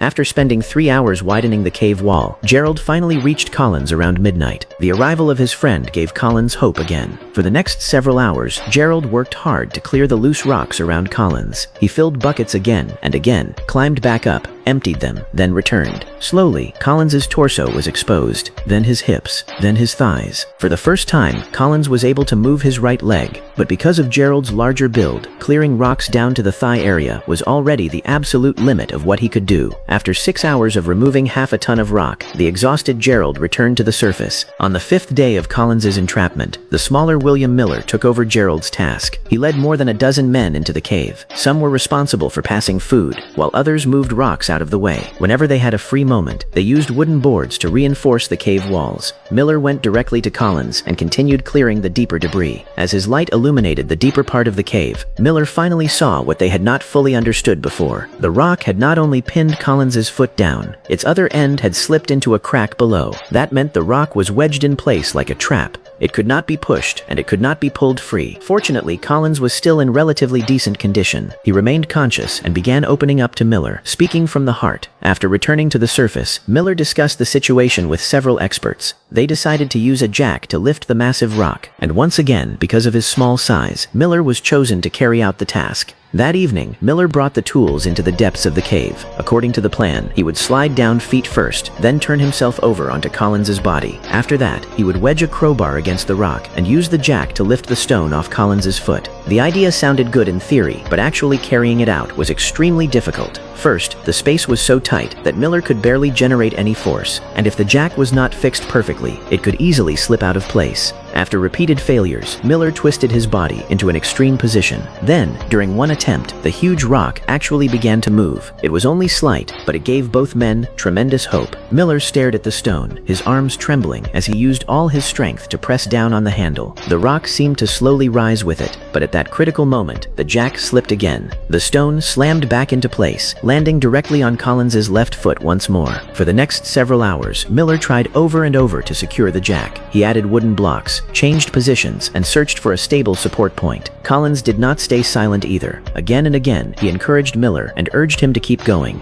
After spending 3 hours widening the cave wall, Gerald finally reached Collins around midnight. The arrival of his friend gave Collins hope again. For the next several hours, Gerald worked hard to clear the loose rocks around Collins. He filled buckets again and again, climbed back up, emptied them, then returned. Slowly, Collins's torso was exposed, then his hips, then his thighs. For the first time, Collins was able to move his right leg, but because of Gerald's larger build, clearing rocks down to the thigh area was already the absolute limit of what he could do. After 6 hours of removing half a ton of rock, the exhausted Gerald returned to the surface. On the 5th day of Collins's entrapment, the smaller William Miller took over Gerald's task. He led more than a dozen men into the cave. Some were responsible for passing food, while others moved rocks out of the way. Whenever they had a free moment, they used wooden boards to reinforce the cave walls. Miller went directly to Collins and continued clearing the deeper debris. As his light illuminated the deeper part of the cave, Miller finally saw what they had not fully understood before. The rock had not only pinned Collins's foot down, its other end had slipped into a crack below. That meant the rock was wedged in place like a trap. It could not be pushed, and it could not be pulled free. Fortunately, Collins was still in relatively decent condition. He remained conscious and began opening up to Miller, speaking from the heart. After returning to the surface, Miller discussed the situation with several experts. They decided to use a jack to lift the massive rock, and once again, because of his small size, Miller was chosen to carry out the task. That evening, Miller brought the tools into the depths of the cave. According to the plan, he would slide down feet first, then turn himself over onto Collins's body. After that, he would wedge a crowbar against the rock and use the jack to lift the stone off Collins's foot. The idea sounded good in theory, but actually carrying it out was extremely difficult. First, the space was so tight that Miller could barely generate any force, and if the jack was not fixed perfectly, it could easily slip out of place. After repeated failures, Miller twisted his body into an extreme position. Then, during one attempt, the huge rock actually began to move. It was only slight, but it gave both men tremendous hope. Miller stared at the stone, his arms trembling as he used all his strength to press down on the handle. The rock seemed to slowly rise with it, but at that critical moment, the jack slipped again. The stone slammed back into place, landing directly on Collins's left foot once more. For the next several hours, Miller tried over and over to secure the jack. He added wooden blocks, changed positions, and searched for a stable support point. Collins did not stay silent either. Again and again, he encouraged Miller and urged him to keep going.